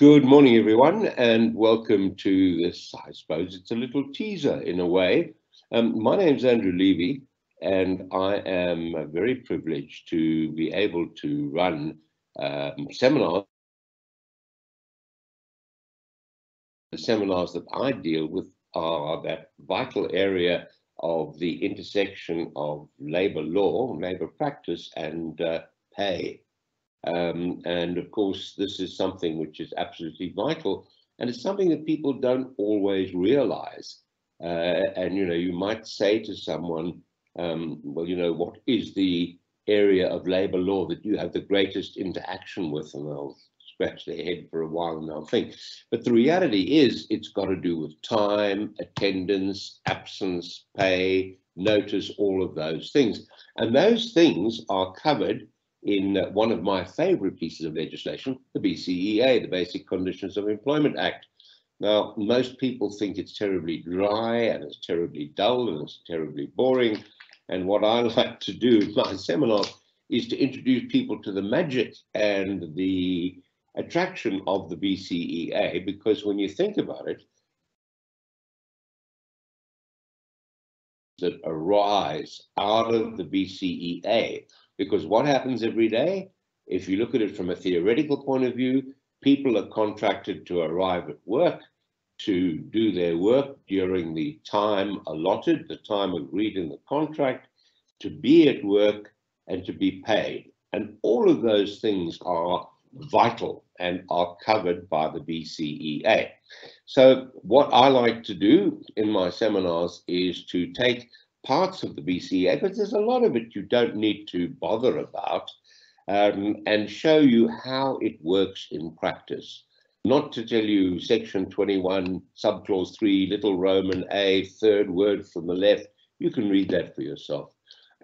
Good morning, everyone, and welcome to this. I suppose it's a little teaser in a way. My name's Andrew Levy, and I am very privileged to be able to run seminars. The seminars that I deal with are that vital area of the intersection of labor law, labor practice, and pay. And of course, this is something which is absolutely vital, and it's something that people don't always realize. And you might say to someone, well, what is the area of labor law that you have the greatest interaction with? And they'll scratch their head for a while and they'll think. But the reality is, it's got to do with time, attendance, absence, pay, notice, all of those things. And those things are covered in one of my favorite pieces of legislation, the BCEA, the Basic Conditions of Employment Act. Now, most people think it's terribly dry and it's terribly dull and it's terribly boring. And what I like to do in my seminars is to introduce people to the magic and the attraction of the BCEA, because when you think about it, that arise out of the BCEA. Because what happens every day? If you look at it from a theoretical point of view, people are contracted to arrive at work, to do their work during the time allotted, the time agreed in the contract, to be at work and to be paid. And all of those things are vital and are covered by the BCEA. So what I like to do in my seminars is to take parts of the BCEA, but there's a lot of it you don't need to bother about, and show you how it works in practice. Not to tell you section 21, subclause 3, little Roman a, third word from the left. You can read that for yourself.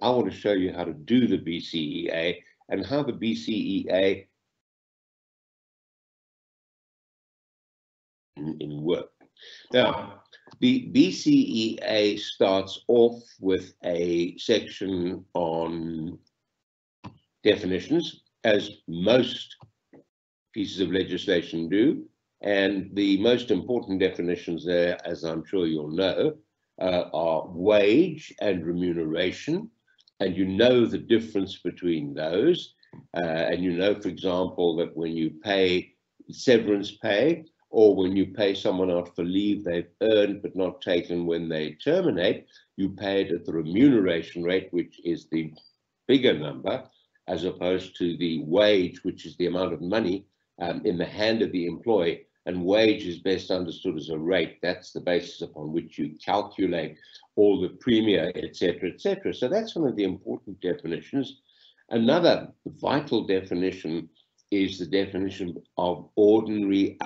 I want to show you how to do the BCEA and how the BCEA in work. Now, the BCEA starts off with a section on definitions, as most pieces of legislation do. And the most important definitions there, as I'm sure you'll know, are wage and remuneration. And you know the difference between those. And you know, for example, that when you pay severance pay, or when you pay someone out for leave they've earned but not taken when they terminate, you pay it at the remuneration rate, which is the bigger number, as opposed to the wage, which is the amount of money in the hand of the employee. And wage is best understood as a rate. That's the basis upon which you calculate all the premium, etc., etc. So that's one of the important definitions. Another vital definition is the definition of ordinary.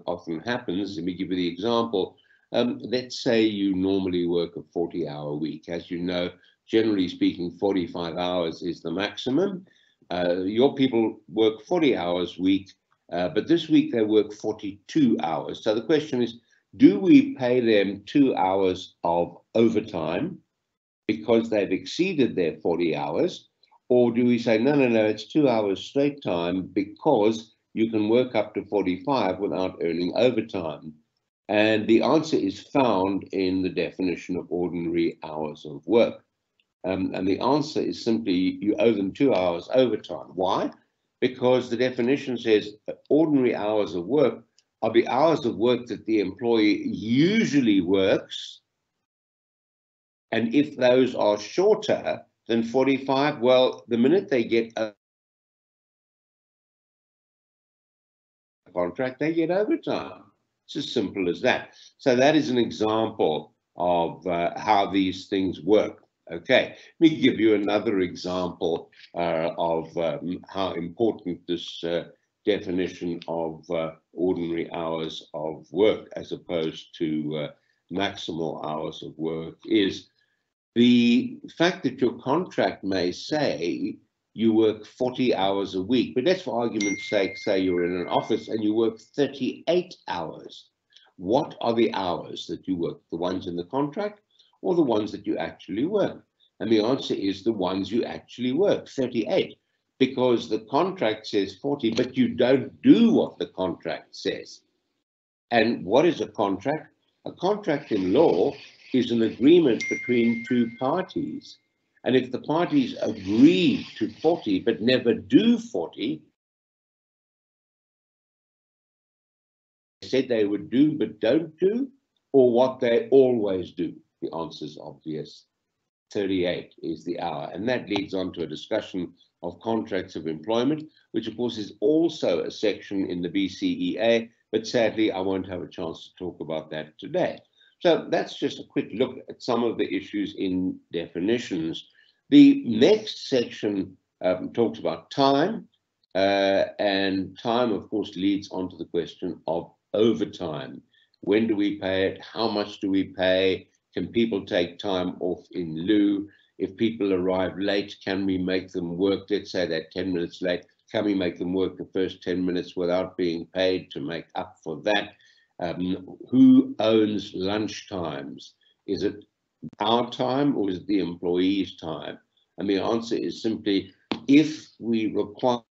Often happens. Let me give you the example. Let's say you normally work a 40-hour week. As you know, generally speaking, 45 hours is the maximum. Your people work 40 hours a week, but this week they work 42 hours. So the question is, do we pay them 2 hours of overtime because they've exceeded their 40 hours? Or do we say, no, it's 2 hours straight time because you can work up to 45 without earning overtime? And the answer is found in the definition of ordinary hours of work. And the answer is simply you owe them 2 hours overtime. Why? Because the definition says ordinary hours of work are the hours of work that the employee usually works. And if those are shorter than 45, well, the minute they get a contract, they get overtime. It's as simple as that. So that is an example of how these things work. Okay, let me give you another example of how important this definition of ordinary hours of work as opposed to maximal hours of work is. The fact that your contract may say you work 40 hours a week, but let's for argument's sake say you're in an office and you work 38 hours. What are the hours that you work? The ones in the contract or the ones that you actually work? And the answer is the ones you actually work, 38. because the contract says 40, but you don't do what the contract says. And what is a contract? A contract in law is an agreement between two parties. And if the parties agree to 40 but never do 40, they said they would do but don't do, or what they always do. The answer is obvious. 38 is the hour. And that leads on to a discussion of contracts of employment, which of course is also a section in the BCEA, but sadly I won't have a chance to talk about that today. So that's just a quick look at some of the issues in definitions. The next section talks about time, and time of course leads on to the question of overtime. When do we pay it? How much do we pay? Can people take time off in lieu? If people arrive late, can we make them work? Let's say they're 10 minutes late. Can we make them work the first 10 minutes without being paid to make up for that? Who owns lunch times? Is it our time or is it the employee's time? And the answer is simply, if we require,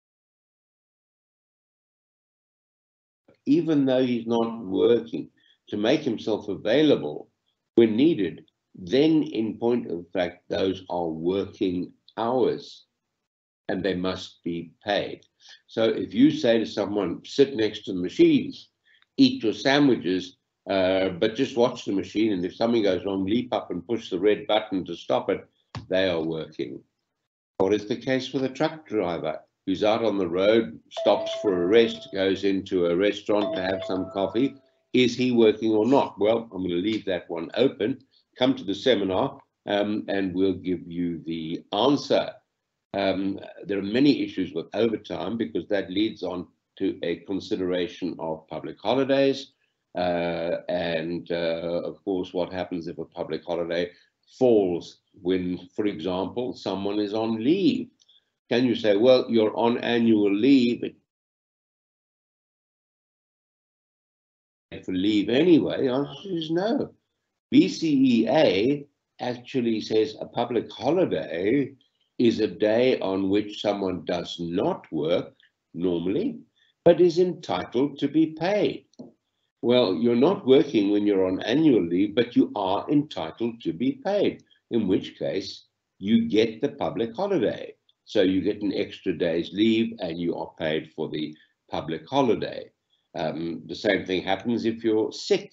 even though he's not working, to make himself available when needed, then in point of fact, those are working hours and they must be paid. So if you say to someone, sit next to the machines, eat your sandwiches, but just watch the machine, and if something goes wrong, leap up and push the red button to stop it, they are working. What is the case with a truck driver who's out on the road, stops for a rest, goes into a restaurant to have some coffee? Is he working or not? Well, I'm going to leave that one open. Come to the seminar and we'll give you the answer. There are many issues with overtime because that leads on to a consideration of public holidays and of course what happens if a public holiday falls when, for example, someone is on leave. Can you say, well, you're on annual leave for leave anyway? The answer is no. BCEA actually says a public holiday is a day on which someone does not work normally, but is entitled to be paid. Well, you're not working when you're on annual leave, but you are entitled to be paid, in which case you get the public holiday. So you get an extra day's leave and you are paid for the public holiday. The same thing happens if you're sick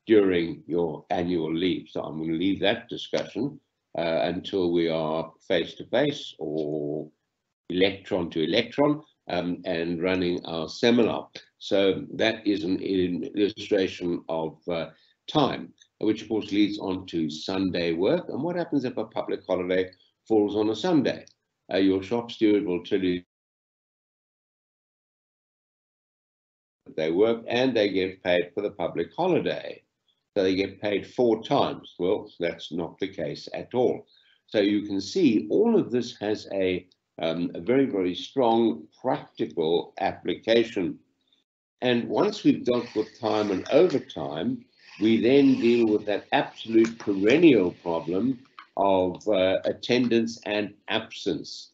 during your annual leave. So I'm going to leave that discussion until we are face-to-face or electron to electron and running our seminar. So that is an illustration of time, which of course leads on to Sunday work. And what happens if a public holiday falls on a Sunday? Your shop steward will tell you they work and they get paid for the public holiday. So they get paid 4 times. Well, that's not the case at all. So you can see all of this has a very, very strong practical application. And once we've dealt with time and overtime, we then deal with that absolute perennial problem of attendance and absence.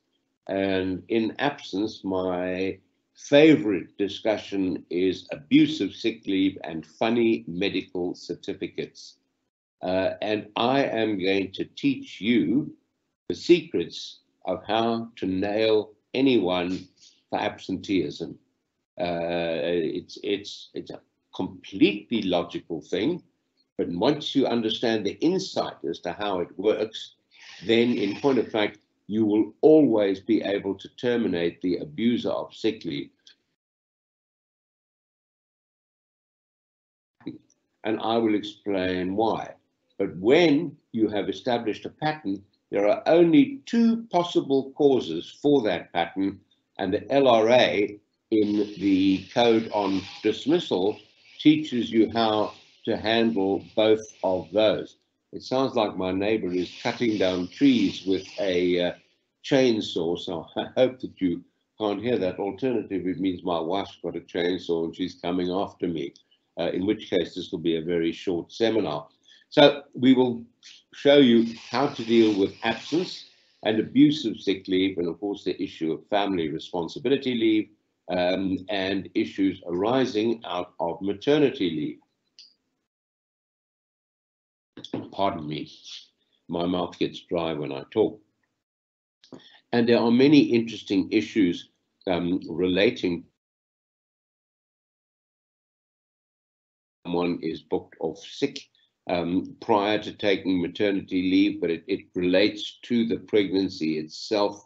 And in absence, my favorite discussion is abusive sick leave and funny medical certificates. And I am going to teach you the secrets of how to nail anyone for absenteeism. It's a completely logical thing, but once you understand the insight as to how it works, then in point of fact, you will always be able to terminate the abuser of sick leave. And I will explain why. But when you have established a pattern, there are only 2 possible causes for that pattern, and the LRA in the Code on Dismissal teaches you how to handle both of those. It sounds like my neighbor is cutting down trees with a chainsaw, so I hope that you can't hear that. Alternatively, it means my wife's got a chainsaw and she's coming after me, in which case this will be a very short seminar. So we will show you how to deal with absence, and abuse of sick leave, and of course the issue of family responsibility leave, and issues arising out of maternity leave. Pardon me, my mouth gets dry when I talk. And there are many interesting issues relating. Someone is booked off sick prior to taking maternity leave, but it relates to the pregnancy itself.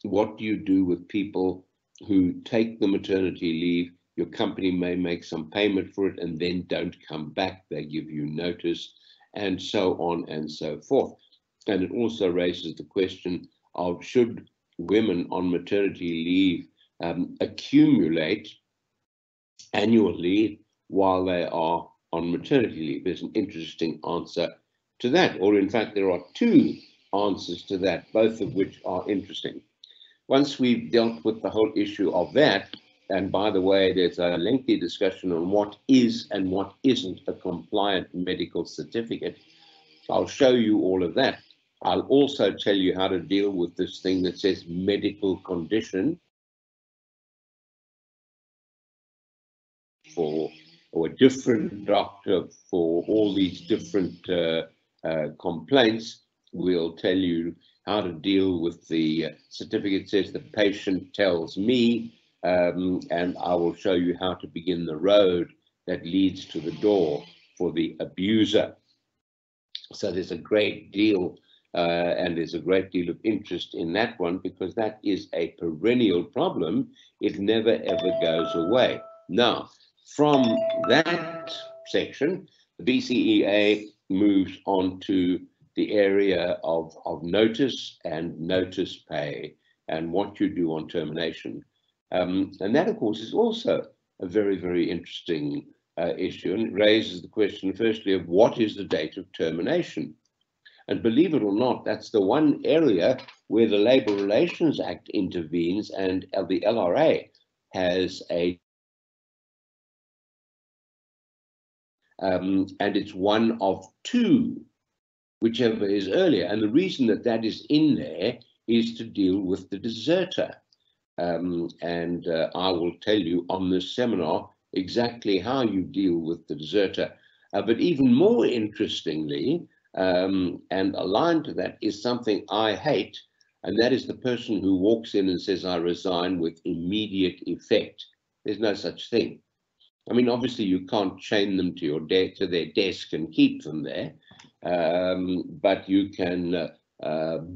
What do you do with people who take the maternity leave? Your company may make some payment for it and then don't come back. They give you notice, and so on and so forth. And it also raises the question of, should women on maternity leave accumulate annual leave while they are on maternity leave? There's an interesting answer to that, or in fact there are two answers to that, both of which are interesting. Once we've dealt with the whole issue of that, and by the way, there's a lengthy discussion on what is and what isn't a compliant medical certificate. I'll show you all of that. I'll also tell you how to deal with this thing that says medical condition for, or a different doctor for all these different complaints. We'll tell you how to deal with the certificate says the patient tells me, and I will show you how to begin the road that leads to the door for the abuser. So there's a great deal and there's a great deal of interest in that one, because that is a perennial problem. It never ever goes away. Now, from that section, the BCEA moves on to the area of notice and notice pay and what you do on termination. And that, of course, is also a very, very interesting issue, and it raises the question, firstly, of what is the date of termination? And believe it or not, that's the one area where the Labour Relations Act intervenes, and the LRA has a and it's one of two, whichever is earlier. And the reason that that is in there is to deal with the deserter. And I will tell you on this seminar exactly how you deal with the deserter. But even more interestingly, and aligned to that, is something I hate, and that is the person who walks in and says, I resign with immediate effect. There's no such thing. I mean, obviously you can't chain them to their desk and keep them there, but you can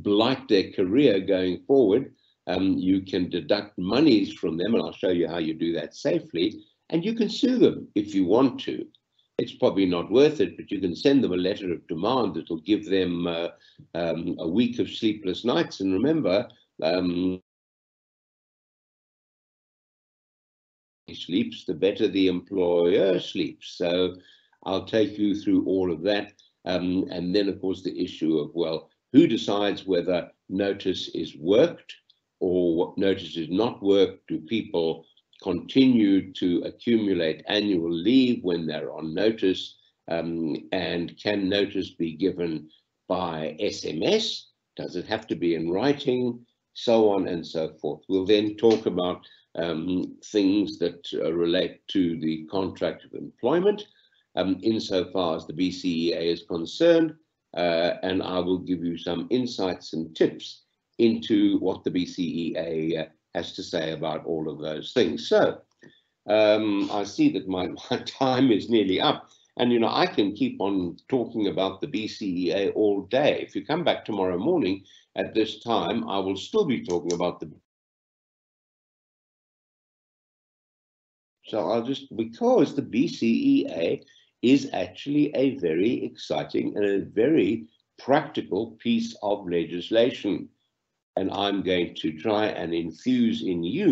blight their career going forward. You can deduct monies from them, and I'll show you how you do that safely, and you can sue them if you want to. It's probably not worth it, but you can send them a letter of demand that will give them a week of sleepless nights. And remember, sleeps, the better the employer sleeps. So I'll take you through all of that. And then, of course, the issue of, well, who decides whether notice is worked or notice is not worked? Do people continue to accumulate annual leave when they're on notice? And can notice be given by SMS? Does it have to be in writing? So on and so forth. We'll then talk about things that relate to the contract of employment insofar as the BCEA is concerned, and I will give you some insights and tips into what the BCEA has to say about all of those things. So I see that my time is nearly up, and you know, I can keep on talking about the BCEA all day. If you come back tomorrow morning at this time, I will still be talking about the. So I'll just, because the BCEA is actually a very exciting and a very practical piece of legislation. And I'm going to try and infuse in you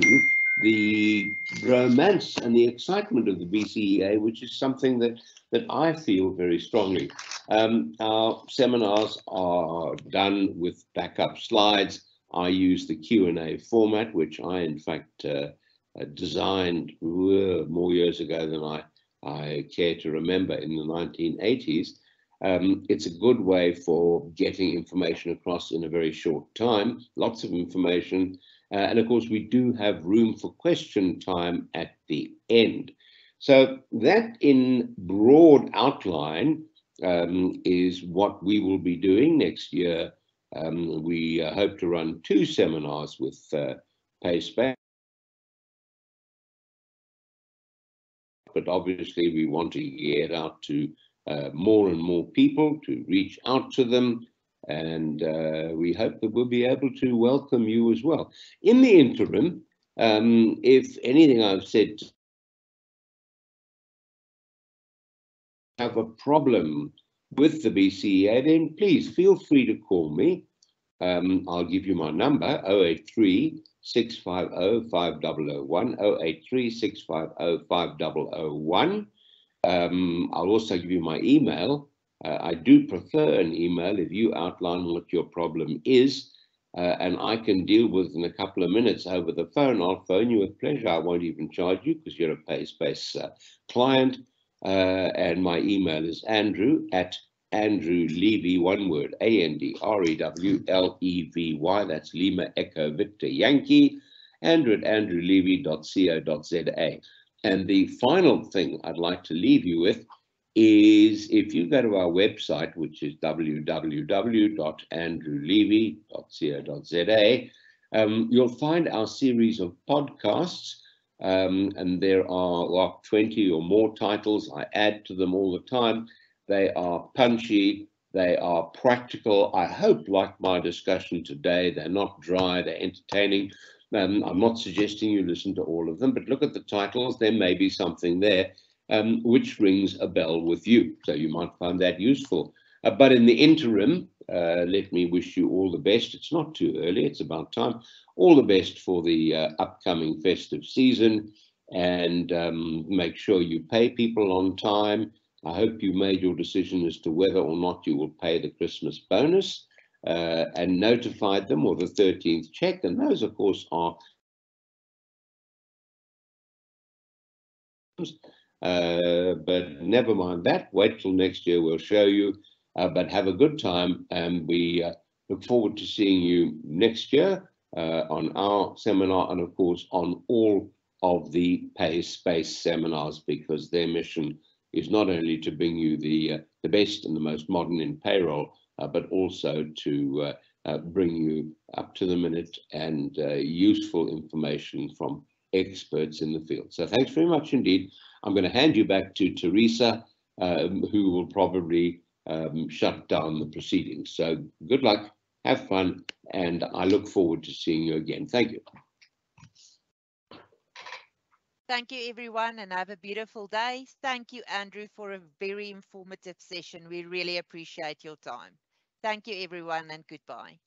the romance and the excitement of the BCEA, which is something that I feel very strongly. Our seminars are done with backup slides. I use the Q&A format, which I, in fact, designed more years ago than I care to remember, in the 1980s. It's a good way for getting information across in a very short time, lots of information. And of course, we do have room for question time at the end. So that in broad outline is what we will be doing next year. We hope to run 2 seminars with PaySpace, but obviously we want to get out to more and more people, to reach out to them, and we hope that we'll be able to welcome you as well. In the interim, if anything I've said have a problem with the BCEA, then please feel free to call me. I'll give you my number, 083 650 5001, 083 650 5001. I'll also give you my email. I do prefer an email if you outline what your problem is, and I can deal with in a couple of minutes over the phone. I'll phone you with pleasure. I won't even charge you because you're a PaySpace client. And my email is Andrew at Andrew Levy, one word, ANDREWLEVY. That's Lima Echo Victor Yankee. Andrew at andrewlevy.co.za. And the final thing I'd like to leave you with is if you go to our website, which is www.andrewlevy.co.za, you'll find our series of podcasts. And there are 20 or more titles. I add to them all the time. They are punchy, they are practical. I hope, like my discussion today, they're not dry, they're entertaining. I'm not suggesting you listen to all of them, but look at the titles. There may be something there which rings a bell with you. So you might find that useful. But in the interim, let me wish you all the best. It's not too early, it's about time. All the best for the upcoming festive season, and make sure you pay people on time. I hope you made your decision as to whether or not you will pay the Christmas bonus and notified them, or the 13th check. And those, of course, are but never mind that. Wait till next year, we'll show you. But have a good time, and we look forward to seeing you next year on our seminar, and of course on all of the PaySpace seminars, because their mission is not only to bring you the best and the most modern in payroll, but also to bring you up to the minute and useful information from experts in the field. So thanks very much indeed. I'm going to hand you back to Teresa, who will probably shut down the proceedings. So good luck, have fun, and I look forward to seeing you again. Thank you. Thank you, everyone, and have a beautiful day. Thank you, Andrew, for a very informative session. We really appreciate your time. Thank you, everyone, and goodbye.